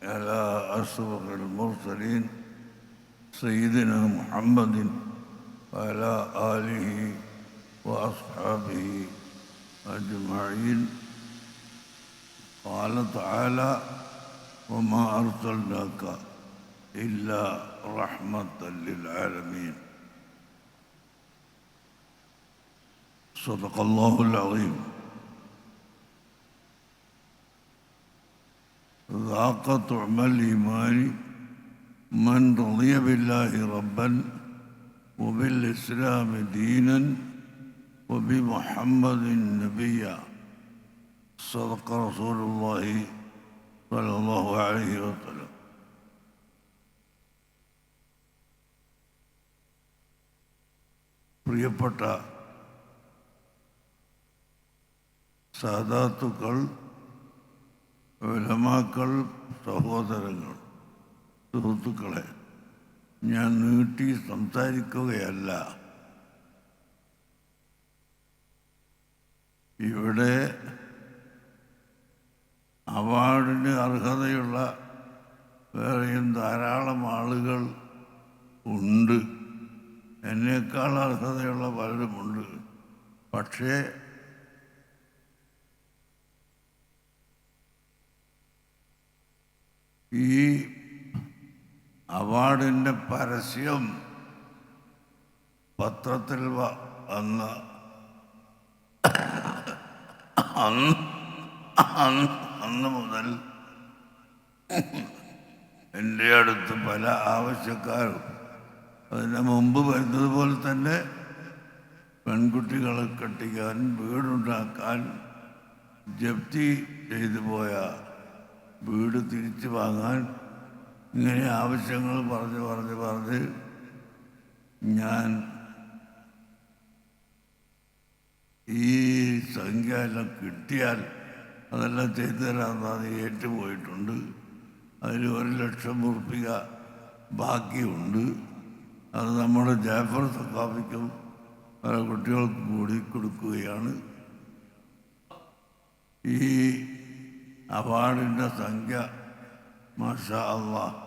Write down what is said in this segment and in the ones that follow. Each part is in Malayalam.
على أشرف المرسلين سيدنا محمد وعلى آله وأصحابه أجمعين. قال تعالى: وما أرسلناك إلا رحمة للعالمين. صدق الله العظيم. ذاق طعم الإيمان من رضي بالله ربا وبالإسلام دينا وبمحمد نبيا. صدق رسول الله صلى الله عليه وسلم. പ്രിയപ്പെട്ട സാദാത്തുക്കൾ, ഉലമാക്കൾ, സഹോദരങ്ങൾ, സുഹൃത്തുക്കളെ, ഞാൻ നീട്ടി സംസാരിക്കുകയല്ല. ഇവിടെ അവാർഡിന് അർഹതയുള്ള വേറെയും ധാരാളം ആളുകൾ ഉണ്ട്. എന്നേക്കാൾ അർഹതയുള്ള പലരുമുണ്ട്. പക്ഷേ ഈ അവാർഡിൻ്റെ പരസ്യം പത്രത്തിൽ വന്ന അന്ന് മുതൽ എൻ്റെ അടുത്ത് പല ആവശ്യക്കാരും, അതിന് മുമ്പ് വരുന്നത് പോലെ തന്നെ പെൺകുട്ടികളെ കെട്ടിക്കാൻ, വീടുണ്ടാക്കാൻ, ജപ്തി ചെയ്തു പോയ വീട് തിരിച്ചു വാങ്ങാൻ, ഇങ്ങനെ ആവശ്യങ്ങൾ പറഞ്ഞ് ഞാൻ ഈ സംഖ്യ എല്ലാം കിട്ടിയാൽ അതെല്ലാം ചെയ്തു തരാമെന്നാണ് ഏറ്റുപോയിട്ടുണ്ട്. അതിൽ 1,00,000 ഉറുപ്പിക ബാക്കിയുണ്ട്. അത് നമ്മുടെ ജാഫർ സഖാഫിക്കും പല കുട്ടികൾക്കും കൂടി കൊടുക്കുകയാണ്. ഈ അവാർഡിൻ്റെ സംഖ്യ മാഷാ അല്ലാഹ്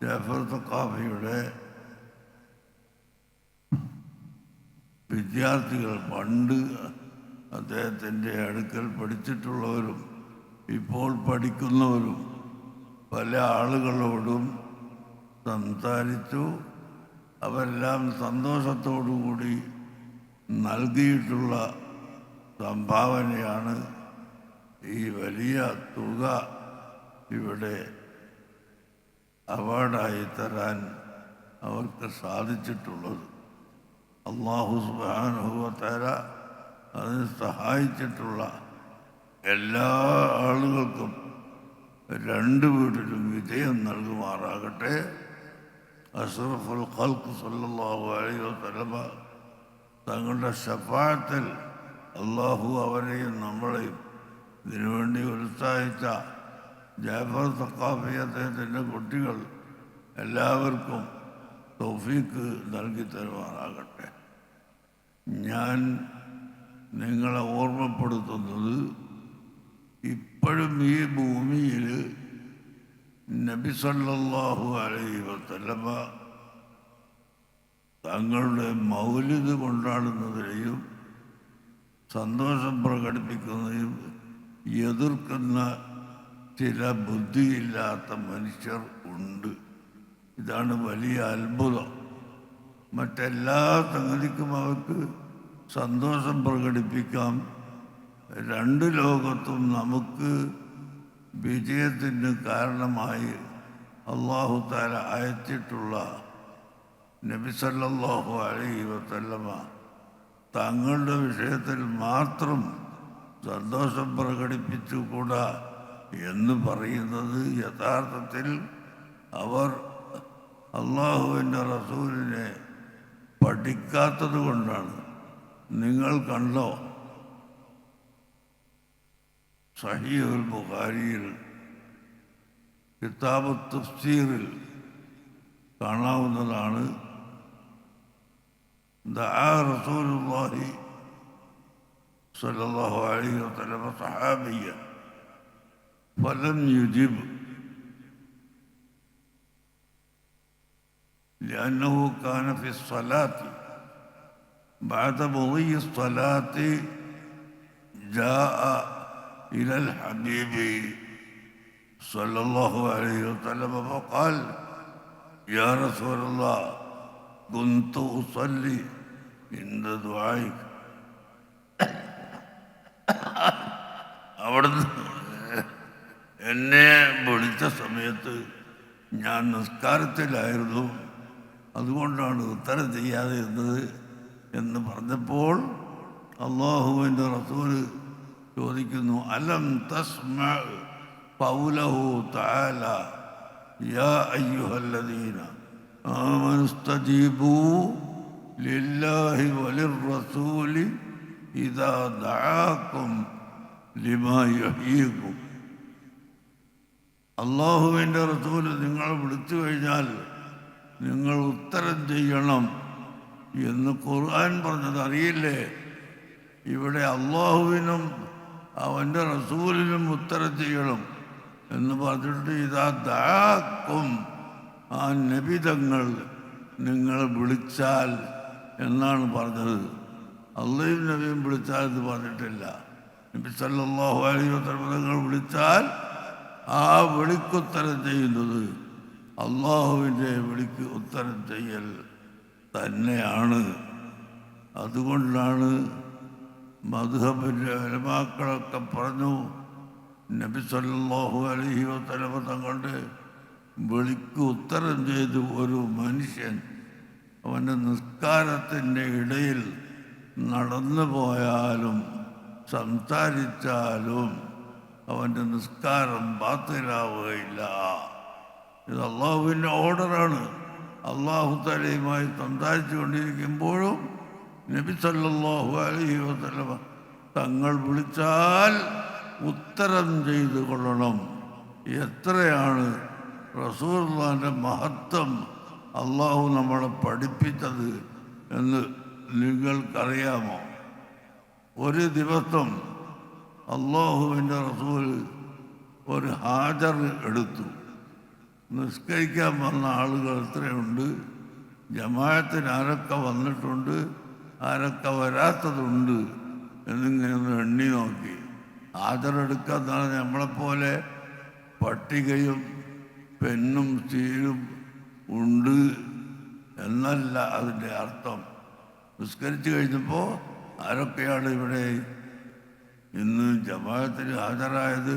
ജാഫർ സഖാഫിയുടെ വിദ്യാർത്ഥികൾ, പണ്ട് അദ്ദേഹത്തിൻ്റെ അടുക്കൽ പഠിച്ചിട്ടുള്ളവരും ഇപ്പോൾ പഠിക്കുന്നവരും പല ആളുകളോടും സംസാരിച്ചു. അവരെല്ലാം സന്തോഷത്തോടുകൂടി നൽകിയിട്ടുള്ള സംഭാവനയാണ് ഈ വലിയ തുക ഇവിടെ അവാർഡായി തരാൻ അവർക്ക് സാധിച്ചിട്ടുള്ളത്. അല്ലാഹു സുബ്ഹാനഹു വ തആല അതിന് സഹായിച്ചിട്ടുള്ള എല്ലാ ആളുകൾക്കും 2 വീട്ടിലും വിജയം നൽകുമാറാകട്ടെ. അഷ്റഫുൽ ഖൽഖ് സല്ലല്ലാഹു അലൈഹി വസല്ലമ തങ്ങളുടെ ശഫാഅത്തിൽ അല്ലാഹു അവരെയും നമ്മളെയും ഇതിനുവേണ്ടി ഉത്സാഹിച്ച ജാഫർ സഖാഫി, അദ്ദേഹത്തിൻ്റെ കുട്ടികൾ എല്ലാവർക്കും തൗഫീഖ് നൽകി തരുമാറാകട്ടെ. ഞാൻ നിങ്ങളെ ഓർമ്മപ്പെടുത്തുന്നത്, ഇപ്പോഴും ഈ ഭൂമിയിൽ നബി സല്ലല്ലാഹു അലൈഹി വസല്ലമ തങ്ങളുടെ മൗലിദ് കൊണ്ടാടുന്നതിനെയും സന്തോഷം പ്രകടിപ്പിക്കുന്നതിനും എതിർക്കുന്ന ചില ബുദ്ധിയില്ലാത്ത മനുഷ്യർ ഉണ്ട്. ഇതാണ് വലിയ അത്ഭുതം. മറ്റെല്ലാ സംഗതിക്കും അവർക്ക് സന്തോഷം പ്രകടിപ്പിക്കാം. 2 ലോകത്തും നമുക്ക് വിജയത്തിന് കാരണമായി അല്ലാഹു തആല അയച്ചിട്ടുള്ള നബി സല്ലല്ലാഹു അലൈഹി വസല്ലമ തങ്ങളുടെ വിഷയത്തിൽ മാത്രം സന്തോഷം പ്രകടിപ്പിച്ചുകൂടാ എന്ന് പറയുന്നത് യഥാർത്ഥത്തിൽ അവർ അള്ളാഹുവിൻ്റെ റസൂലിനെ പഠിക്കാത്തത് കൊണ്ടാണ്. നിങ്ങൾ കണ്ടോ, സഹീഹുൽ ബുഖാരിയിൽ കിതാബ് തഫ്സീറിൽ കാണാവുന്നതാണ്. ദഅ റസൂലുള്ളാഹി സല്ലല്ലാഹു അലൈഹി വസല്ലം സഹാബിയ്യ ഫലം യുജിബ് لأنه كان في الصلاة بعد مضي الصلاة جاء إلى الحبيب صلى الله عليه وسلم فقال يا رسول الله كنت أصلي عند دعائك. അവിടുന്ന് എന്നെ വിളിച്ച സമയത്ത് ഞാൻ നിസ്കാരത്തിലായിരുന്നു, അതുകൊണ്ടാണ് ഉത്തരം ചെയ്യാതെ ഇരുന്നത് എന്ന് പറഞ്ഞപ്പോൾ അല്ലാഹുവിൻ്റെ റസൂല് ചോദിക്കുന്നു, അലം തസ്മഅ ഖൗലഹു തആല യാ അയ്യുഹല്ലദീന ആമനു ഇസ്തജീബൂ ലില്ലാഹി വലിർറസൂലി ഇദാ ദഅാകും ലിമാ യഹ്യീകും. അല്ലാഹുവിൻ്റെ റസൂല് നിങ്ങളെ വിളിച്ചു കഴിഞ്ഞാൽ നിങ്ങൾ ഉത്തരം ചെയ്യണം എന്ന് ഖുർആൻ പറഞ്ഞത് അറിയില്ലേ? ഇവിടെ അല്ലാഹുവിനും അവൻ്റെ റസൂലിനും ഉത്തരം ചെയ്യണം എന്ന് പറഞ്ഞിട്ട് ഇതാ ദഅാക്കും, ആ നബിതങ്ങൾ നിങ്ങൾ വിളിച്ചാൽ എന്നാണ് പറഞ്ഞത്. അള്ളയും നബിയും വിളിച്ചാൽ എന്ന് പറഞ്ഞിട്ടില്ല. നബി സല്ലല്ലാഹു അലൈഹി വസല്ലം നിങ്ങൾ വിളിച്ചാൽ ആ വിളിക്കുത്തരം ചെയ്യുന്നത് അള്ളാഹുവിൻ്റെ വിളിക്ക് ഉത്തരം ചെയ്യൽ തന്നെയാണ്. അതുകൊണ്ടാണ് മദ്ഹബിൻ്റെ ഉലമാക്കളൊക്കെ പറഞ്ഞു, നബി സല്ലല്ലാഹു അലൈഹി വസല്ലം തങ്ങളുടെ വിളിക്ക് ഉത്തരം ചെയ്ത് ഒരു മനുഷ്യൻ അവൻ്റെ നിസ്കാരത്തിൻ്റെ ഇടയിൽ നടന്നു പോയാലും സംസാരിച്ചാലും അവൻ്റെ നിസ്കാരം ബാത്തിലാവുകയില്ല. ഇത് അള്ളാഹുവിൻ്റെ ഓർഡറാണ്. അള്ളാഹു തആലയുമായി സംസാരിച്ചു കൊണ്ടിരിക്കുമ്പോഴും നബി സല്ലല്ലാഹു അലൈഹി വസല്ലം തങ്ങൾ വിളിച്ചാൽ ഉത്തരം ചെയ്തു കൊള്ളണം. എത്രയാണ് റസൂലുള്ളാഹിൻ്റെ മഹത്വം അള്ളാഹു നമ്മളെ പഠിപ്പിച്ചത് എന്ന് നിങ്ങൾക്കറിയാമോ? ഒരു ദിവസം അള്ളാഹുവിൻ്റെ റസൂൽ ഒരു ഹാജർ എടുത്തു. നിസ്കരിക്കാൻ വന്ന ആളുകൾ എത്രയുണ്ട്, ജമാഅത്തിന് ആരൊക്കെ വന്നിട്ടുണ്ട്, ആരൊക്കെ വരാത്തതുണ്ട് എന്നിങ്ങനെ ഒന്ന് എണ്ണി നോക്കി. ഹാജർ എടുക്കുക എന്നാണ് നമ്മളെപ്പോലെ പട്ടികയും പെന്നും സ്റ്റീലും ഉണ്ട് എന്നല്ല അതിൻ്റെ അർത്ഥം. നിസ്കരിച്ച് കഴിഞ്ഞപ്പോൾ ആരൊക്കെയാണ് ഇവിടെ ഇന്ന് ജമാഅത്തിന് ഹാജരായത്,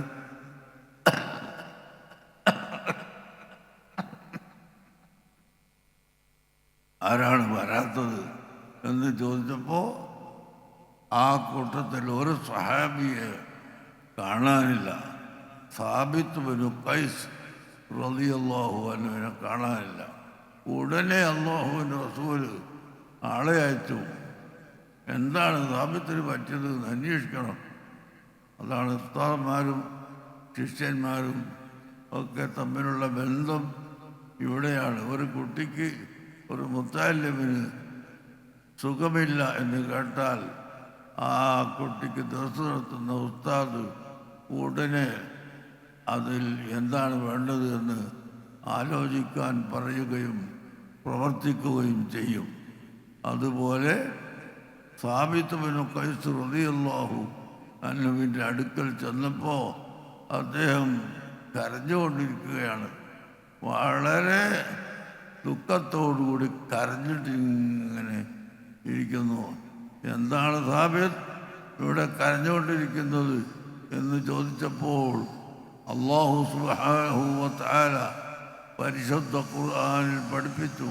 ആരാണ് വരാത്തത് എന്ന് ചോദിച്ചപ്പോൾ ആ കൂട്ടത്തിൽ ഒരു സ്വഹാബിയെ കാണാനില്ല. സാബിത്ത് ബിനു ഖൈസ് റളിയല്ലാഹു അൻഹുവിനെ കാണാനില്ല. ഉടനെ അല്ലാഹുവിൻ്റെ റസൂല് ആളെ അയച്ചു. എന്താണ് സാബിത്തിന് പറ്റിയത് എന്ന് അന്വേഷിക്കണം. അതാണ് ഉസ്താദന്മാരും ശിഷ്യന്മാരും ഒക്കെ തമ്മിലുള്ള ബന്ധം ഇവിടെയാണ്. ഒരു കുട്ടിക്ക്, ഒരു മുത്തഅല്ലിമിന് സുഖമില്ല എന്ന് കേട്ടാൽ ആ കുട്ടിക്ക് ദർസ് നടത്തുന്ന ഉസ്താദ് ഉടനെ അതിൽ എന്താണ് വേണ്ടത് എന്ന് ആലോചിക്കാൻ പറയുകയും പ്രവർത്തിക്കുകയും ചെയ്യും. അതുപോലെ സാബിത്ത് ബിനു ഖൈസ് റളിയല്ലാഹു അൻഹുവിൻ്റെ അടുക്കൽ ചെന്നപ്പോൾ അദ്ദേഹം കരഞ്ഞുകൊണ്ടിരിക്കുകയാണ്. വളരെ ദുഃഖത്തോടുകൂടി കരഞ്ഞിട്ട് ഇങ്ങനെ ഇരിക്കുന്നു. എന്താണ് സാബിത്ത് ഇവിടെ കരഞ്ഞുകൊണ്ടിരിക്കുന്നത് എന്ന് ചോദിച്ചപ്പോൾ അല്ലാഹു സുബ്ഹാനഹു വ തആല പരിശുദ്ധ ഖുർആനിൽ പഠിപ്പിച്ചു,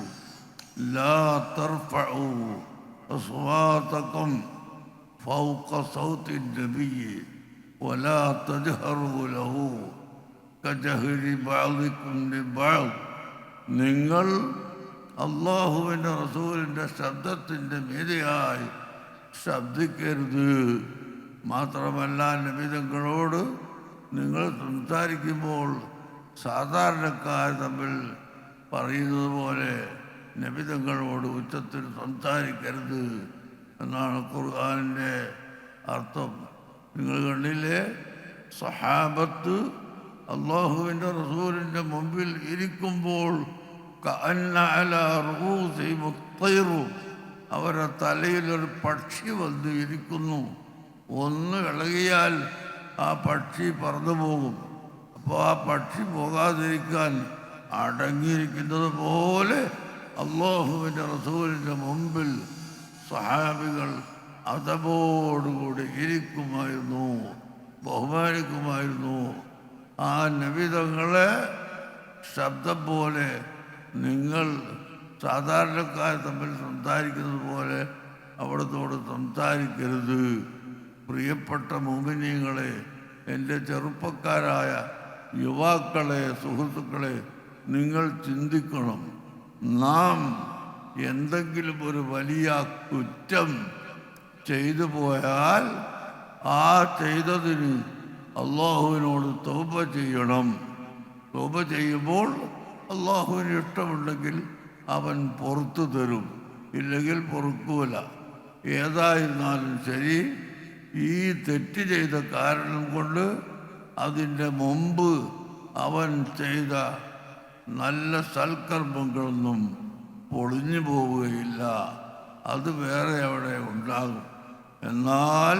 ലാ തർഫഉ അസ്വാതകും ഫൗക സൗതി നബിയ്യി വലാ തജ്ഹറു ലഹു കജഹരി ബഅദികും ലിബഅദ്. നിങ്ങൾ അല്ലാഹുവിൻ്റെ റസൂലിൻ്റെ ശബ്ദത്തിൻ്റെ മീതെയായി ശബ്ദിക്കരുത്. മാത്രമല്ല നബിതങ്ങളോട് നിങ്ങൾ സംസാരിക്കുമ്പോൾ സാധാരണക്കാർ തമ്മിൽ പറയുന്നത് പോലെ നബിതങ്ങളോട് ഉച്ചത്തിൽ സംസാരിക്കരുത് എന്നാണ് ഖുർആനിൻ്റെ അർത്ഥം. നിങ്ങൾ കണ്ടില്ലേ, സഹാബത്ത് അള്ളാഹുവിൻ്റെ റസൂലിൻ്റെ മുമ്പിൽ ഇരിക്കുമ്പോൾ കഅന്ന അലാ റൂസിഹിം അത്തൈറു, അവരുടെ തലയിലൊരു പക്ഷി വന്ന് ഇരിക്കുന്നു. ഒന്ന് ഇളകിയാൽ ആ പക്ഷി പറന്നു പോകും. അപ്പോൾ ആ പക്ഷി പോകാതിരിക്കാൻ അടങ്ങിയിരിക്കുന്നത് പോലെ അള്ളാഹുവിൻ്റെ റസൂലിൻ്റെ മുമ്പിൽ സഹാബികൾ അതബോടുകൂടി ഇരിക്കുമായിരുന്നു, ബഹുമാനിക്കുമായിരുന്നു. ആ നബിതങ്ങളെ ശബ്ദം പോലെ നിങ്ങൾ സാധാരണക്കാർ തമ്മിൽ സംസാരിക്കുന്നത് പോലെ അവിടത്തോട് സംസാരിക്കരുത്. പ്രിയപ്പെട്ട മുഅ്മിനീങ്ങളെ, എൻ്റെ ചെറുപ്പക്കാരായ യുവാക്കളെ, സുഹൃത്തുക്കളെ, നിങ്ങൾ ചിന്തിക്കണം. നാം എന്തെങ്കിലും ഒരു വലിയ കുറ്റം ചെയ്തു പോയാൽ ആ ചെയ്തതിന് അള്ളാഹുവിനോട് തൗബ ചെയ്യണം. തൗബ ചെയ്യുമ്പോൾ അള്ളാഹുവിന് ഇഷ്ടമുണ്ടെങ്കിൽ അവൻ പുറത്തു തരും, ഇല്ലെങ്കിൽ പൊറുക്കൂല. ഏതായിരുന്നാലും ശരി, ഈ തെറ്റ് ചെയ്ത കാരണം കൊണ്ട് അതിൻ്റെ മുമ്പ് അവൻ ചെയ്ത നല്ല സൽക്കർമ്മങ്ങളൊന്നും പൊളിഞ്ഞു പോവുകയില്ല. അത് വേറെ അവിടെ ഉണ്ടാകും. എന്നാൽ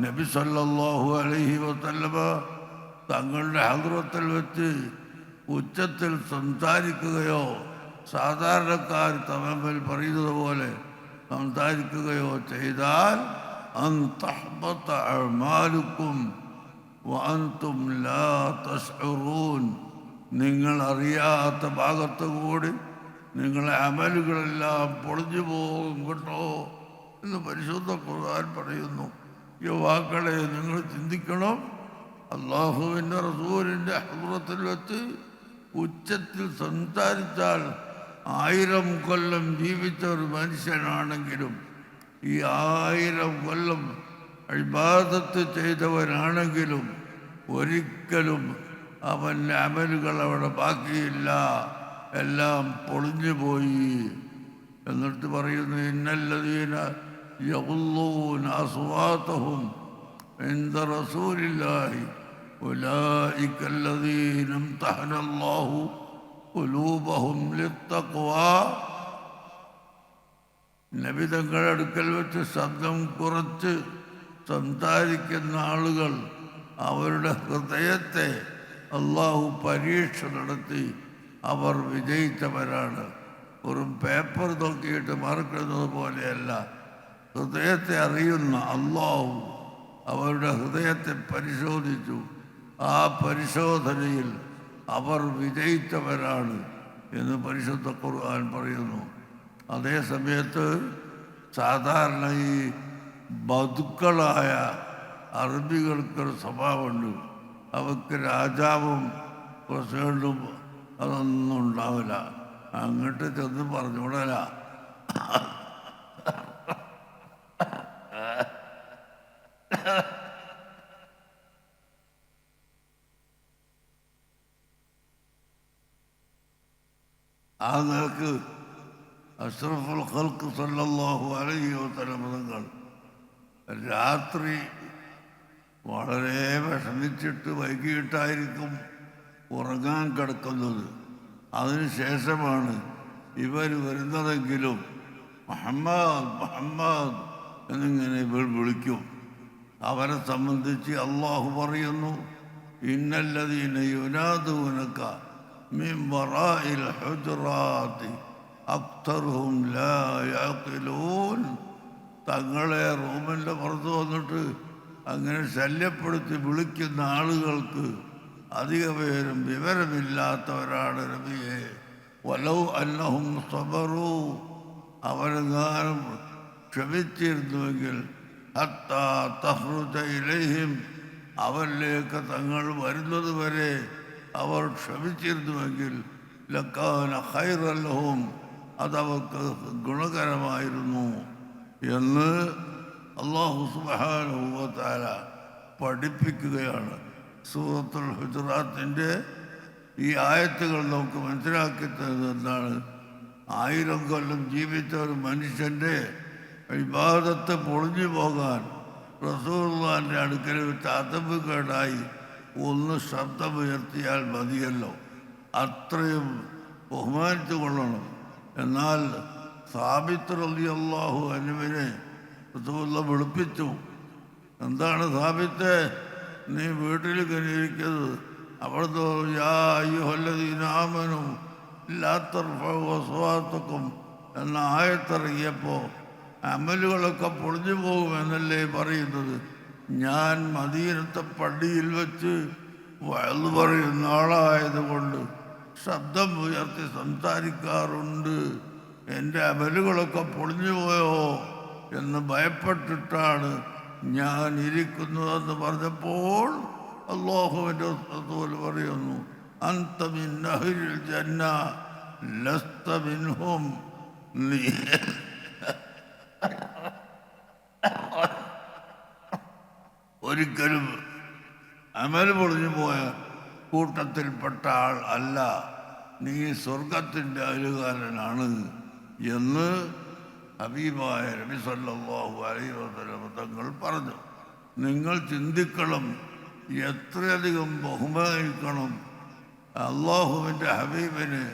നബി സല്ലല്ലാഹു അലൈഹി വസല്ലമ തങ്ങളുടെ ഹദ്റത്തിൽ വെച്ച് ഉച്ചത്തിൽ സംസാരിക്കുകയോ സാധാരണക്കാർ തമ്മിൽ പറയുന്നത് പോലെ സംസാരിക്കുകയോ ചെയ്താൽ അൻ തഹ്ബത അഅ്മാലുക്കും വഅൻതും ലാ തശ്ഉറൂൻ, നിങ്ങൾ അറിയാത്ത ഭാഗത്ത് കൂടി നിങ്ങളെ അമലുകളെല്ലാം പൊളിഞ്ഞു പോകും കേട്ടോ എന്ന് പരിശുദ്ധ ഖുർആൻ പറയുന്നു. യുവാക്കളെ, നിങ്ങൾ ചിന്തിക്കണം. അള്ളാഹുവിൻ്റെ റസൂലിൻ്റെ ഹദ്റത്തിൽ വെച്ച് ഉച്ചത്തിൽ സംസാരിച്ചാൽ 1000 കൊല്ലം ജീവിച്ച ഒരു മനുഷ്യനാണെങ്കിലും ഈ 1000 കൊല്ലം ഇബാദത്ത് ചെയ്തവനാണെങ്കിലും ഒരിക്കലും അവൻ്റെ അമലുകൾ അവിടെ ബാക്കിയില്ല, എല്ലാം പൊളിഞ്ഞു പോയി. എന്നിട്ട് പറയുന്നു, ഇന്നല്ലദീന യഗുള്ളൂന അസ്വാതഹും ഇൻദ റസൂലില്ലാഹി ഉലൈക അല്ലദീന ഇംതഹനല്ലാഹു ഖുലൂബഹും ലിത്തഖ്വാ. നബി തങ്ങളുടെ അടുക്കൽ വെച്ച് ശബ്ദം കുറച്ച് സംസാരിക്കുന്ന ആളുകൾ അവരുടെ ഹൃദയത്തെ അള്ളാഹു പരീക്ഷ നടത്തി അവർ വിജയിച്ചവരാണ്. വെറും പേപ്പർ നോക്കിയിട്ട് മാർക്കെഴുതുന്നത് പോലെയല്ല, ഹൃദയത്തെ അറിയുന്ന അള്ളാഹു അവരുടെ ഹൃദയത്തെ പരിശോധിച്ചു. ആ പരിശോധനയിൽ അവർ വിജയിച്ചവരാണ് എന്ന് പരിശുദ്ധ ഖുർആൻ പറയുന്നു. അതേ സമയത്ത് സാധാരണ ഈ ബതുക്കളായ അറബികൾക്കൊരു സ്വഭാവമുണ്ട്. അവർക്ക് രാജാവും പ്രസിഡന്റും അതൊന്നും ഉണ്ടാവില്ല. അങ്ങോട്ട് ചെന്ന് പറഞ്ഞുകൂടല. ആ നിലക്ക് അഷ്റഫുൽ ഖൽഖ് സല്ലല്ലാഹു അലൈഹി വസല്ലം തങ്ങൾ രാത്രി വളരെ വിഷമിച്ചിട്ട് വൈകിട്ടായിരിക്കും ഉറങ്ങാൻ കിടക്കുന്നത്. അതിനുശേഷമാണ് ഇവർ വരുന്നതെങ്കിലും മുഹമ്മദ് മുഹമ്മദ് എന്നിങ്ങനെ ഇവർ വിളിക്കും. അവരെ സംബന്ധിച്ച് അള്ളാഹു പറയുന്നു, ഇന്നല്ലദീന യുനാദൂനക മിൻ വറാഇൽ ഹുജറാത്തി അക്തറുഹും ലാ യഅഖിലൂൻ. തങ്ങളെ റൂമിൻ്റെ പുറത്ത് വന്നിട്ട് അങ്ങനെ ശല്യപ്പെടുത്തി വിളിക്കുന്ന ആളുകൾക്ക് അധിക പേരും വിവരമില്ലാത്തവരാണ് നബിയെ. വലൗ അന്നഹും സബറൂ, അവരെങ്ങാനും ക്ഷമിച്ചിരുന്നുവെങ്കിൽ ഹത്താ തഖ്റുജ ഇലൈഹിം, അവരിലേക്ക് തങ്ങൾ വരുന്നത് വരെ അവർ ക്ഷമിച്ചിരുന്നുവെങ്കിൽ ലക്കാന ഖൈറൻ ലഹും, അതവർക്ക് ഗുണകരമായിരുന്നു എന്ന് അല്ലാഹു സുബ്ഹാനഹു വ തആല പഠിപ്പിക്കുകയാണ്. സൂറത്തുൽ ഹുജറാത്തിൻ്റെ ഈ ആയത്തുകൾ നമുക്ക് മനസ്സിലാക്കി തരുന്നത് എന്താണ്? 1000 കൊല്ലം ജീവിച്ച ഒരു മനുഷ്യൻ്റെ ഇബാദത്ത് പൊളിഞ്ഞു പോകാൻ റസൂലുള്ളാഹിൻ്റെ അടുക്കൽ വെച്ച് അതബ് കേടായി ഒന്ന് ശബ്ദമുയർത്തിയാൽ മതിയല്ലോ. അത്രയും ബഹുമാനിച്ചു കൊള്ളണം. എന്നാൽ സാബിത്ത് റളിയല്ലാഹു അൻഹുവിനെ റസൂലുള്ളാഹി വിളിപ്പിച്ചു. എന്താണ് സാബിത്ത്, നീ വീട്ടിൽ കയറിയിരിക്കുന്നത്? അവിടുത്തെ യാ അയ്യുഹല്ലദീന ആമനൂ ലാ തർഫഉ അസ്വാതക്കും എന്ന ആയത്തിറങ്ങിയപ്പോൾ അമലുകളൊക്കെ പൊളിഞ്ഞു പോകുമെന്നല്ലേ പറയുന്നത്. ഞാൻ മദീനത്തെ പള്ളിയിൽ വെച്ച് വഅദ് പറയുന്ന ആളായതുകൊണ്ട് ശബ്ദം ഉയർത്തി സംസാരിക്കാറുണ്ട്. എൻ്റെ അമലുകളൊക്കെ പൊളിഞ്ഞു പോയോ എന്ന് ഭയപ്പെട്ടിട്ടാണ് ഞാൻ ഇരിക്കുന്നതെന്ന് പറഞ്ഞപ്പോൾ അല്ലാഹുവിൻ്റെ റസൂൽ പറയുന്നു, അൻത മിൻ അഹ്ലിൽ ജന്ന ലസ്ത മിൻഹും. നീ ഒരിക്കലും അമൽ പൊളിഞ്ഞു പോയ കൂട്ടത്തിൽപ്പെട്ട ആൾ അല്ല, നീ സ്വർഗത്തിൻ്റെ അയലുകാരനാണ് എന്ന് ഹബീബായ നബി സല്ലല്ലാഹു അലൈഹി വസല്ലം തങ്ങൾ പറഞ്ഞു. നിങ്ങൾ ചിന്തിക്കണം, എത്രയധികം ബഹുമാനിക്കണം. അള്ളാഹുവിൻ്റെ ഹബീബിനെ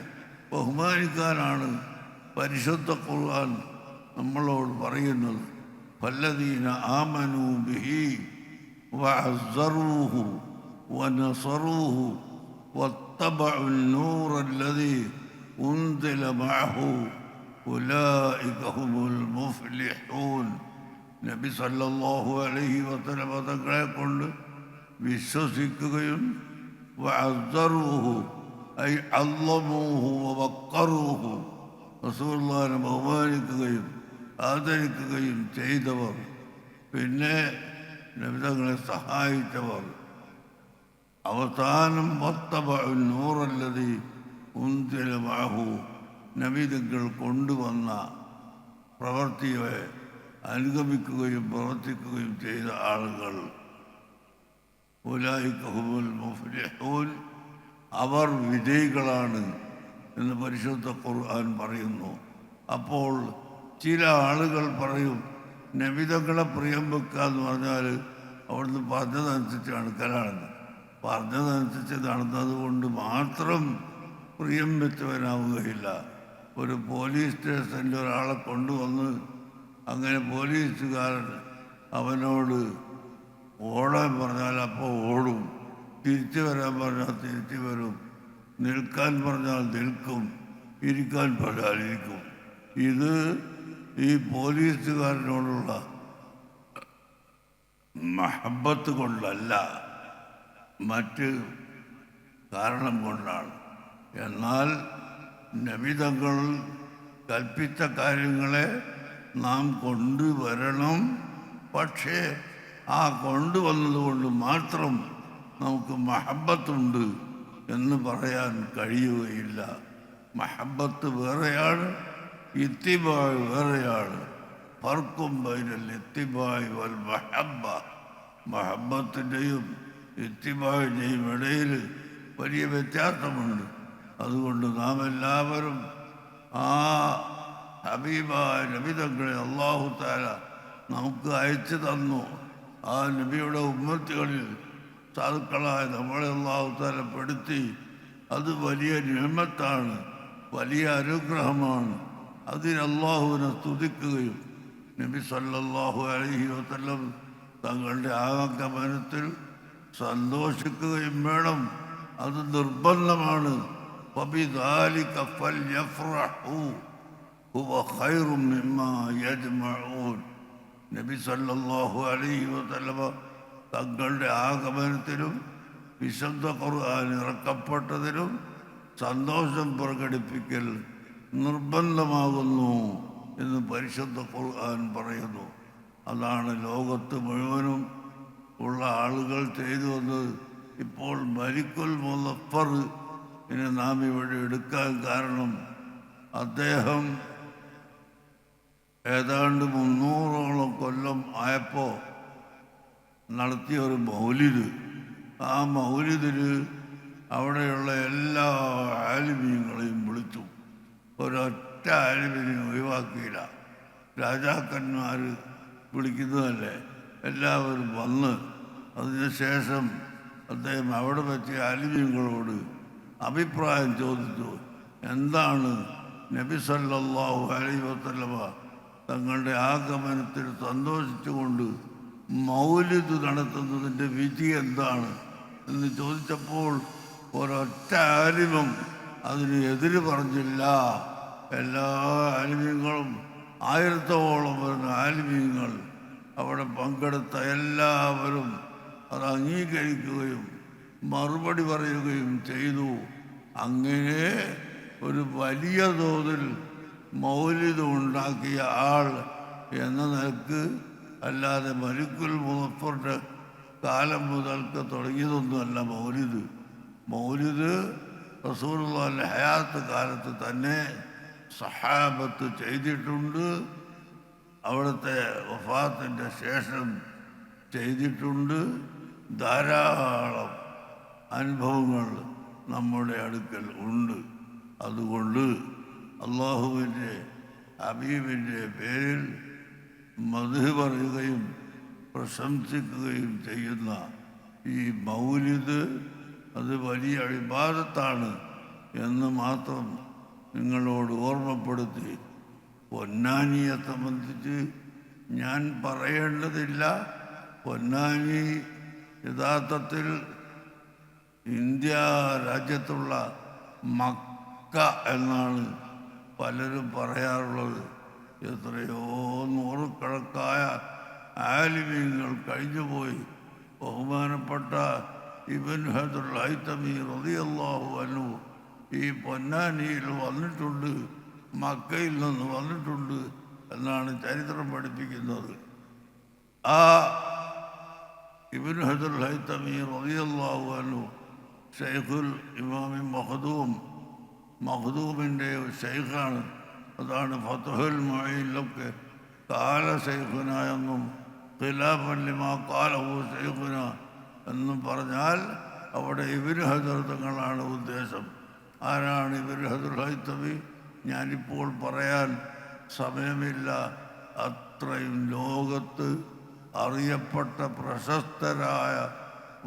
ബഹുമാനിക്കാനാണ് പരിശുദ്ധ ഖുർആൻ നമ്മളോട് പറയുന്നത്. ഫല്ലദീന ആമനൂ ബിഹി വഅസ്സറൂഹു വനസറൂഹു വത്തബഉൻ നൂറല്ലദീ ഉൻസില മഅഹു ഉലൈക ഹുമുൽ മുഫ്ലിഹൂൻ. നബി സല്ലല്ലാഹു അലൈഹി വസല്ലം തങ്ങളെ കൊണ്ട് വിശ്വസിക്കുകയും വഅസ്സറൂഹു ഐ അള്ളമൂഹു വവഖറൂഹു, റസൂലുള്ളാഹിനെ ബഹുമാനിക്കുകയും ആദരിക്കുകയും ചെയ്തവർ, പിന്നെ നബി തങ്ങളെ സഹായിച്ചവർ, അവസാനം വത്തബഉൻ നൂറല്ലദീ ഉൻസില മഅഹു, നബി തങ്ങൾ കൊണ്ടുവന്ന പ്രവൃത്തിയെ അനുഗമിക്കുകയും പ്രവർത്തിക്കുകയും ചെയ്ത ആളുകൾ, ഉലൈക ഹുമുൽ മുഫ്ലിഹൂൻ, അവർ വിജയികളാണ് എന്ന് പരിശുദ്ധ ഖുർആൻ പറയുന്നു. അപ്പോൾ ചില ആളുകൾ പറയും, നബിതങ്ങളെ പ്രിയം വെക്കുക എന്ന് പറഞ്ഞാൽ അവിടുന്ന് പറഞ്ഞതനുസരിച്ച് നടക്കലാണെന്ന്. പറഞ്ഞതനുസരിച്ച് നടന്നത് കൊണ്ട് മാത്രം പ്രിയം വെച്ചവനാവുകയില്ല. ഒരു പോലീസ് സ്റ്റേഷനിൽ ഒരാളെ കൊണ്ടുവന്ന് അങ്ങനെ പോലീസുകാരൻ അവനോട് ഓടാൻ പറഞ്ഞാൽ അപ്പോൾ ഓടും, തിരിച്ചു വരാൻ പറഞ്ഞാൽ തിരിച്ചു വരും, നിൽക്കാൻ പറഞ്ഞാൽ നിൽക്കും, ഇരിക്കാൻ പറഞ്ഞാൽ ഇരിക്കും. ഇത് ഈ പോലീസുകാരനോടുള്ള മഹബത്ത് കൊണ്ടല്ല, മറ്റ് കാരണം കൊണ്ടാണ്. എന്നാൽ നബിതങ്ങൾ കൽപ്പിച്ച കാര്യങ്ങളെ നാം കൊണ്ടുവരണം. പക്ഷേ ആ കൊണ്ടുവന്നതുകൊണ്ട് മാത്രം നമുക്ക് മഹബത്തുണ്ട് എന്ന് പറയാൻ കഴിയുകയില്ല. മഹബത്ത് വേറെയാണ്, ഇത്തിബായ് വേറെയാണ്. ഫർക്കും ബൈനൽ ഇത്തിബായ് വൽ മഹബ്ബ, മഹബത്തിൻ്റെയും ഇത്തിബായിൻ്റെയും ഇടയിൽ വലിയ വ്യത്യാസമുണ്ട്. അതുകൊണ്ട് നാം എല്ലാവരും ആ ഹബീബായ നബി തങ്ങളെ അല്ലാഹു തആല നമുക്ക് അയച്ചു തന്നു. ആ നബിയുടെ ഉമ്മത്തുകളിൽ സാധുക്കളായ നമ്മളെ അല്ലാഹു തആല പെടുത്തി. അത് വലിയ നിഅമത്താണ്, വലിയ അനുഗ്രഹമാണ്. അതിന് അല്ലാഹുവിനെ സ്തുതിക്കുകയും നബി സല്ലല്ലാഹു അലൈഹി വസല്ലം തങ്ങളുടെ ആഗമനത്തിൽ സന്തോഷിക്കുകയും വേണം. അത് നിർബന്ധമാണ്. വബിദാലിക ഫൽയഫ്റഹു ഹുവ ഖൈറും മിമ്മാ യജ്മഊൻ. നബി സല്ലല്ലാഹു അലൈഹി വസല്ലം തങ്ങളുടെ ആഗമനത്തിലും വിശുദ്ധ ഖുർആൻ ഇറക്കപ്പെട്ടതിലും സന്തോഷം പ്രകടിപ്പിക്കൽ നിർബന്ധമാകുന്നു എന്ന് പരിശുദ്ധ ഖുർആൻ പറയുന്നു. അതാണ് ലോകത്ത് മുഴുവനും ഉള്ള ആളുകൾ ചെയ്തു വന്നത്. ഇപ്പോൾ മലിക്കുൽ മുളഫർ ഇനി നാം ഇവിടെ എടുക്കാൻ കാരണം അദ്ദേഹം ഏതാണ്ട് 300ഓളം കൊല്ലം ആയപ്പോൾ നടത്തിയ ഒരു മൗലിദ്. ആ മൗലിദിൽ അവിടെയുള്ള എല്ലാ ആലിമീങ്ങളെയും വിളിച്ചു. ഒരൊറ്റ ആലിമിനെയും ഒഴിവാക്കിയില്ല. രാജാക്കന്മാർ വിളിക്കുന്നതല്ലേ, എല്ലാവരും വന്ന് അതിനുശേഷം അദ്ദേഹം അവിടെ വെച്ച് ആലിമീങ്ങളോട് അഭിപ്രായം ചോദിച്ചു. എന്താണ് നബി സല്ലല്ലാഹു അലൈഹി വസല്ലമ തങ്ങളുടെ ആഗമനത്തിൽ സന്തോഷിച്ചുകൊണ്ട് മൗലിദ് നടത്തുന്നതിൻ്റെ വിധി എന്താണ് എന്ന് ചോദിച്ചപ്പോൾ ഒരൊറ്റ ആലിമും അതിന് എതിര് പറഞ്ഞില്ല. എല്ലാ ആലിമ്യങ്ങളും 1000ഓളം വരുന്ന ആലിമ്യങ്ങൾ അവിടെ പങ്കെടുത്ത എല്ലാവരും അത് അംഗീകരിക്കുകയും മറുപടി പറയുകയും ചെയ്തു. അങ്ങനെ ഒരു വലിയ തോതിൽ മൗലിദ് ഉണ്ടാക്കിയ ആൾ എന്ന നിലക്ക് അല്ലാതെ മലിക്കുൽ മുസഫറിൻ്റെ കാലം മുതൽക്ക് തുടങ്ങിയതൊന്നുമല്ല മൗലിദ്. മൗലിദ് റസൂലുള്ളാഹിന്റെ ഹയാത്ത് കാലത്ത് തന്നെ സഹാബത്ത് ചെയ്തിട്ടുണ്ട്. അവിടുത്തെ വഫാത്തിൻ്റെ ശേഷം ചെയ്തിട്ടുണ്ട്. ധാരാളം അനുഭവങ്ങൾ നമ്മുടെ അടുക്കൽ ഉണ്ട്. അതുകൊണ്ട് അള്ളാഹുവിൻ്റെ ഹബീബിൻ്റെ പേരിൽ മദ്ഹ് പറയുകയും പ്രശംസിക്കുകയും ചെയ്യുന്ന ഈ മൗലിദ് അത് വലിയ ഇബാദത്താണ് എന്ന് മാത്രം നിങ്ങളോട് ഓർമ്മപ്പെടുത്തി. പൊന്നാനിയെ സംബന്ധിച്ച് ഞാൻ പറയേണ്ടതില്ല. പൊന്നാനി യഥാർത്ഥത്തിൽ ഇന്ത്യ രാജ്യത്തുള്ള മക്ക എന്നാണ് പലരും പറയാറുള്ളത്. എത്രയോ നൂറുകണക്കായ ആലിമീങ്ങൾ കഴിഞ്ഞുപോയി. ബഹുമാനപ്പെട്ട ഇബ്നു ഹജറുൽ ഹൈതമി റളിയല്ലാഹു അൻഹു ഈ പൊന്നാനിയിൽ വന്നിട്ടുണ്ട്, മക്കയിൽ നിന്ന് വന്നിട്ടുണ്ട് എന്നാണ് ചരിത്രം പഠിപ്പിക്കുന്നത്. ആ ഇബ്നു ഹജറുൽ ഹൈതമി റളിയല്ലാഹു അൻഹു ഷെയ്ഖുൽ ഇമാമി മഖ്ദൂമിൻ്റെ ഷെയ്ഖാണ്. അതാണ് ഫത്ഹുൽ മുഈനിലൊക്കെ കാല ഷെയ്ഖുന എന്നും ഖിലാഫൻ ലിമാ ഖാലഹു ഷെയ്ഖുന എന്നും പറഞ്ഞാൽ അവിടെ ഇബ്നു ഹജർ തങ്ങളാണ് ഉദ്ദേശം. ആരാണ് ഇബ്നു ഹജറുൽ ഹൈതമി? ഞാനിപ്പോൾ പറയാൻ സമയമില്ല. അത്രയും ലോകത്ത് അറിയപ്പെട്ട പ്രശസ്തരായ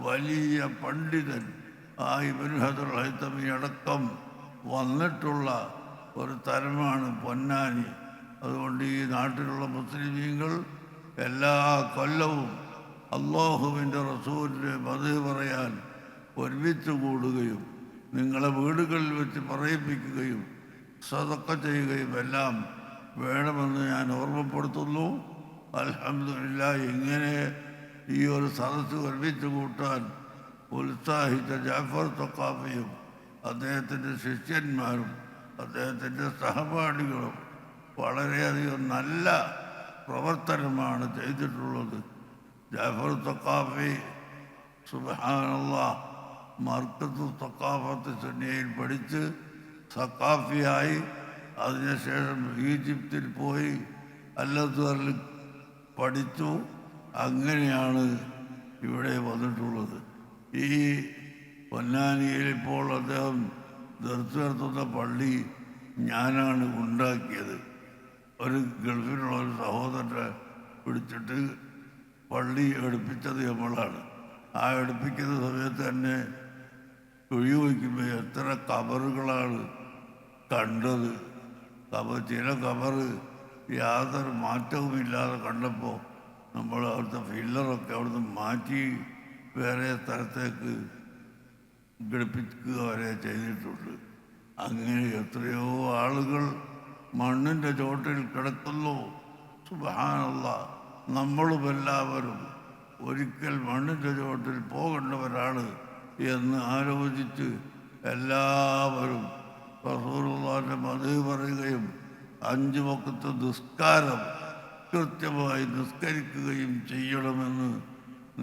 വലിയ പണ്ഡിതൻ ആ ഇബ്നു ഹജറുൽ ഹൈതമി അടക്കം വന്നിട്ടുള്ള ഒരു തരമാണ് പൊന്നാനി. അതുകൊണ്ട് ഈ നാട്ടിലുള്ള മുസ്ലിമീങ്ങൾ എല്ലാ കൊല്ലവും അല്ലാഹുവിൻ്റെ റസൂലിൻ്റെ മദ്ഹ് പറയാൻ ഒരുമിച്ച് കൂടുകയും നിങ്ങളെ വീടുകളിൽ വെച്ച് പറയിപ്പിക്കുകയും സദഖ ചെയ്യുകയും എല്ലാം വേണമെന്ന് ഞാൻ ഓർമ്മപ്പെടുത്തുന്നു. അൽഹംദുലില്ലാഹ്, ഇങ്ങനെ ഈ ഒരു സദസ്സ് ഒരുമിച്ച് കൂട്ടാൻ ഉത്സാഹിച്ച ജാഫർ സഖാഫിയും അദ്ദേഹത്തിൻ്റെ ശിഷ്യന്മാരും അദ്ദേഹത്തിൻ്റെ സഹപാഠികളും വളരെയധികം നല്ല പ്രവർത്തനമാണ് ചെയ്തിട്ടുള്ളത്. ജാഫർ സഖാഫി സുബ്ഹാനല്ലാഹ് മർക്കസ് സഖാഫത്ത് സുന്നിയയിൽ പഠിച്ച് സഖാഫിയായി അതിനുശേഷം ഈജിപ്തിൽ പോയി അൽ-അസ്ഹറിൽ പഠിച്ചു. അങ്ങനെയാണ് ഇവിടെ വന്നിട്ടുള്ളത്. ഈ പൊന്നാനിയിൽ ഇപ്പോൾ അദ്ദേഹം ദർസ് നടത്തുന്ന പള്ളി ഞാനാണ് ഉണ്ടാക്കിയത്. ഒരു ഗൾഫിലുള്ള ഒരു സഹോദരനെ പിടിച്ചിട്ട് പള്ളി എടുപ്പിച്ചത് നമ്മളാണ്. ആ എടുപ്പിക്കുന്ന സമയത്ത് തന്നെ കുഴി വയ്ക്കുമ്പോൾ എത്ര കബറുകളാണ് കണ്ടത്. ചില കബറ് യാതൊരു മാറ്റവുമില്ലാതെ കണ്ടപ്പോൾ നമ്മൾ അവിടുത്തെ ഫില്ലറൊക്കെ അവിടുന്ന് മാറ്റി വേറെ സ്ഥലത്തേക്ക് ഘടിപ്പിക്കുക വരെ ചെയ്തിട്ടുണ്ട്. അങ്ങനെ എത്രയോ ആളുകൾ മണ്ണിൻ്റെ ചോട്ടിൽ കിടക്കുന്നു. സുബ്ഹാനല്ലാഹ്, നമ്മളുമെല്ലാവരും ഒരിക്കൽ മണ്ണിൻ്റെ ചോട്ടിൽ പോകേണ്ടവരാണ് എന്ന് ആലോചിച്ച് എല്ലാവരും റസൂലുള്ളാഹിന്റെ മദ്ഹ് പറയുകയും 5 വഖത്ത് നിസ്കാരം കൃത്യമായി നിസ്കരിക്കുകയും ചെയ്യണമെന്ന്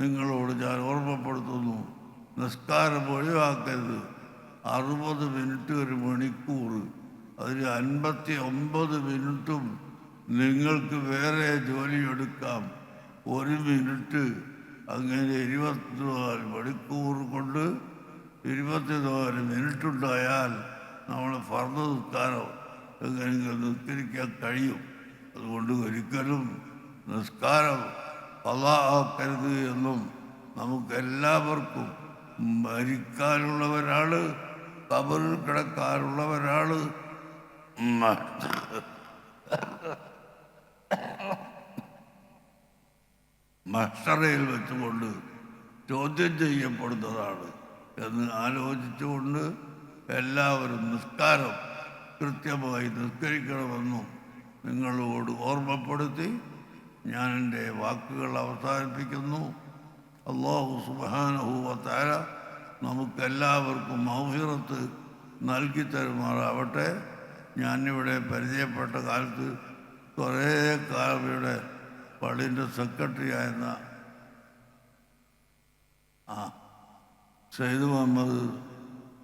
നിങ്ങളോട് ഞാൻ ഓർമ്മപ്പെടുത്തുന്നു. നിസ്കാരം ഒഴിവാക്കരുത്. 60 മിനിറ്റ് ഒരു മണിക്കൂർ, അതിൽ 59 മിനിറ്റും നിങ്ങൾക്ക് വേറെ ജോലിയെടുക്കാം. 1 മിനിറ്റ്, അങ്ങനെ 24 മണിക്കൂർ കൊണ്ട് 24 മിനിറ്റുണ്ടായാൽ നമ്മൾ ഫർദ് നിസ്കാരം എങ്ങനെയെങ്കിലും നിസ്കരിക്കാൻ കഴിയും. അതുകൊണ്ട് ഒരിക്കലും നിസ്കാരം ഖളാ ആക്കരുത് എന്നും നമുക്കെല്ലാവർക്കും മരിക്കാനുള്ളവരാണ്, കബറിൽ കിടക്കാനുള്ള ഒരാൾ മഹ്ശറയിൽ വെച്ചുകൊണ്ട് ചോദ്യം ചെയ്യപ്പെടുന്നതാണ് എന്ന് ആലോചിച്ചുകൊണ്ട് എല്ലാവരും നിസ്കാരം കൃത്യമായി നിസ്കരിക്കണമെന്നും നിങ്ങളോട് ഓർമ്മപ്പെടുത്തി ഞാൻ എൻ്റെ വാക്കുകൾ അവസാനിപ്പിക്കുന്നു. അല്ലാഹു സുബ്ഹാനഹു വ തആല നമുക്കെല്ലാവർക്കും മഗ്ഫിറത്ത് നൽകി തരുമാറാവട്ടെ. ഞാനിവിടെ പരിചയപ്പെട്ട കാലത്ത് കുറേ കാലം ഇവിടെ പള്ളിൻ്റെ സെക്രട്ടറി ആയിരുന്ന സയ്യിദ് മുഹമ്മദ്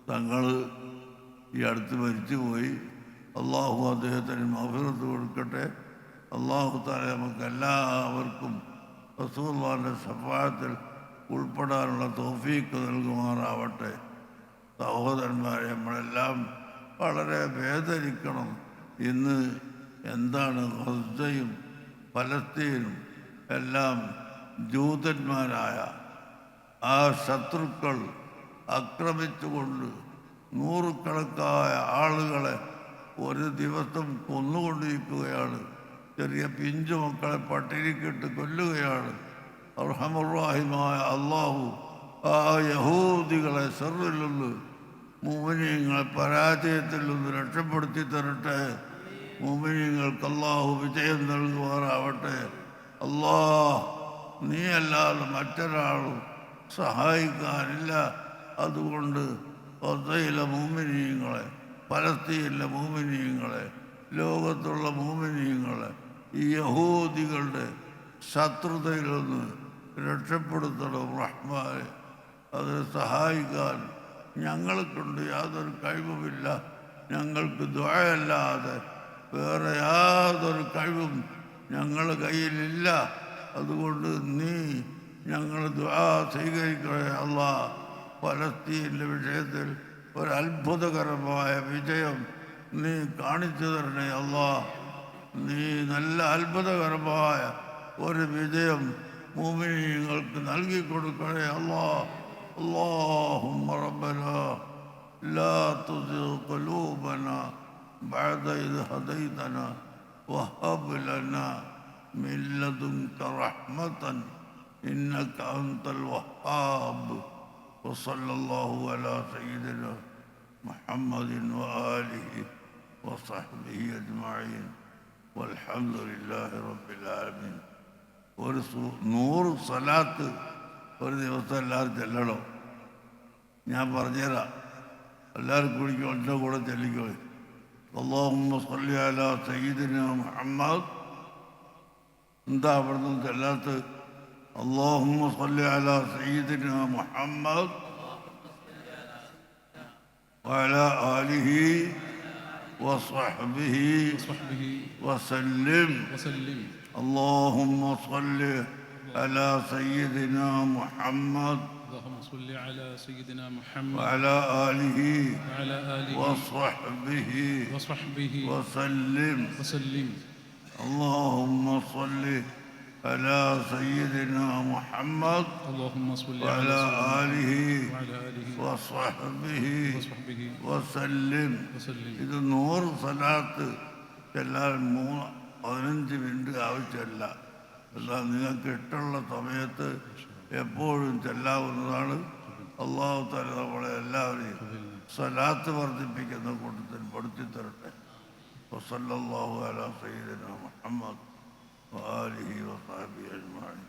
തങ്ങൾ ഈ അടുത്ത് മരിച്ചുപോയി. അള്ളാഹു അദ്ദേഹത്തിന് മഗ്ഫിറത്ത് കൊടുക്കട്ടെ. അള്ളാഹു തആല നമുക്ക് എല്ലാവർക്കും റസൂലുള്ളാഹിന്റെ ശഫാഅത്തിൽ ഉൾപ്പെടാനുള്ള തൗഫീഖ് നൽകുമാറാവട്ടെ. സഹോദരന്മാരെ, നമ്മളെല്ലാം വളരെ വേദനിക്കണം. ഇന്ന് എന്താണ് ഗസയും ഫലസ്തീനും എല്ലാം ജൂതന്മാരായ ആ ശത്രുക്കൾ ആക്രമിച്ചുകൊണ്ട് നൂറുകണക്കായ ആളുകളെ ഒരു ദിവസം കൊന്നുകൊണ്ടിരിക്കുകയാണ്. ചെറിയ പിഞ്ചു മക്കളെ പട്ടിണിക്കിട്ട് കൊല്ലുകയാണ്. അർഹമുർ-റഹീമായ അള്ളാഹു ആ യഹൂദികളെ ശർറിൽ നിന്ന് മുഅ്മിനീങ്ങളെ പരാജയത്തിൽ നിന്ന് രക്ഷപ്പെടുത്തി തരട്ടെ. മുഅ്മിനീങ്ങൾക്ക് അള്ളാഹു വിജയം നൽകുമാറാവട്ടെ. നീ അല്ലാതെ മറ്റൊരാളും സഹായിക്കാനില്ല. അതുകൊണ്ട് ഗസയിലെ മുഅ്മിനീങ്ങളെ, ഫലസ്തീനിലെ മുഅ്മിനീങ്ങളെ, ലോകത്തുള്ള മുഅ്മിനീങ്ങളെ ഈ യഹൂദികളുടെ ശത്രുതയിൽ നിന്ന് രക്ഷപ്പെടുത്തണം റഹ്മാനെ. അതിനെ സഹായിക്കാൻ ഞങ്ങൾക്കുണ്ട് യാതൊരു കഴിവുമില്ല. ഞങ്ങൾക്ക് ദുആയല്ലാതെ വേറെ യാതൊരു കഴിവും ഞങ്ങളുടെ കയ്യിലില്ല. അതുകൊണ്ട് നീ ഞങ്ങൾ ദുആ സ്വീകരിക്കണേ അല്ലാഹ്. ഫലസ്തീനിൻ്റെ വിഷയത്തിൽ ഒരത്ഭുതകരമായ വിജയം നീ കാണിച്ചു തരണേ അല്ലാഹ്. നീ നല്ല അത്ഭുതകരമായ ഒരു വിജയം മുഅ്മിനീങ്ങൾക്ക് നൽകി കൊടുക്കണേ അല്ലാഹ്. അല്ലാഹുമ്മ റബ്ബനാ ലാ തുസിഗ് ഖുലൂബനാ ബഅദ ഇദ് ഹദൈതനാ വഹബ് ലനാ മിൻ ലദുൻക റഹ്മതൻ ഇന്നക അൻതൽ വഹ്ഹാബ്. വസല്ലല്ലാഹു അലാ സയ്യിദിനാ മുഹമ്മദിൻ വആലിഹി വസഹ്ബിഹി അജ്മഈൻ വൽഹംദുലില്ലാഹി റബ്ബിൽ ആലമീൻ. ഒരു 100 സ്വലാത്ത് ഒരു ദിവസം എല്ലാവരും ചെല്ലണം. ഞാൻ പറഞ്ഞുതരാം, എല്ലാവരും കുടിക്കും, എൻ്റെ കൂടെ ചെല്ലിക്കോ. അല്ലാഹുമ്മ സ്വല്ലി അലാ സയ്യിദിനാ മുഹമ്മദ്. എന്താ അവിടെ നിന്ന് ചെല്ലാത്ത? അല്ലാഹുമ്മ സ്വല്ലി അലാ സയ്യിദിനാ മുഹമ്മദ് വഅലാ ആലിഹി വസ്വഹ്ബിഹി വസല്ലിം. اللهم صل على سيدنا محمد اللهم صل على سيدنا محمد وعلى آله وصحبه وسلم. اللهم صل على سيدنا محمد وعلى آله وصحبه وسلم. ഇത് 100 സ്വലാത്ത് ചെല്ലാൻ 15 മിനിറ്റ് ആവശ്യമല്ല. എല്ലാം നിങ്ങൾക്ക് ഇഷ്ടമുള്ള സമയത്ത് എപ്പോഴും ചെല്ലാവുന്നതാണ്. അല്ലാഹു തആല നമ്മളെ എല്ലാവരെയും സ്വലാത്ത് വർദ്ധിപ്പിക്കുന്ന കൂട്ടത്തിൽ പെടുത്തി തരട്ടെ. വസല്ലല്ലാഹു അലാ സയ്യിദിനാ മുഹമ്മദ് വആലിഹി വസഹ്ബിഹി അജ്മഈൻ.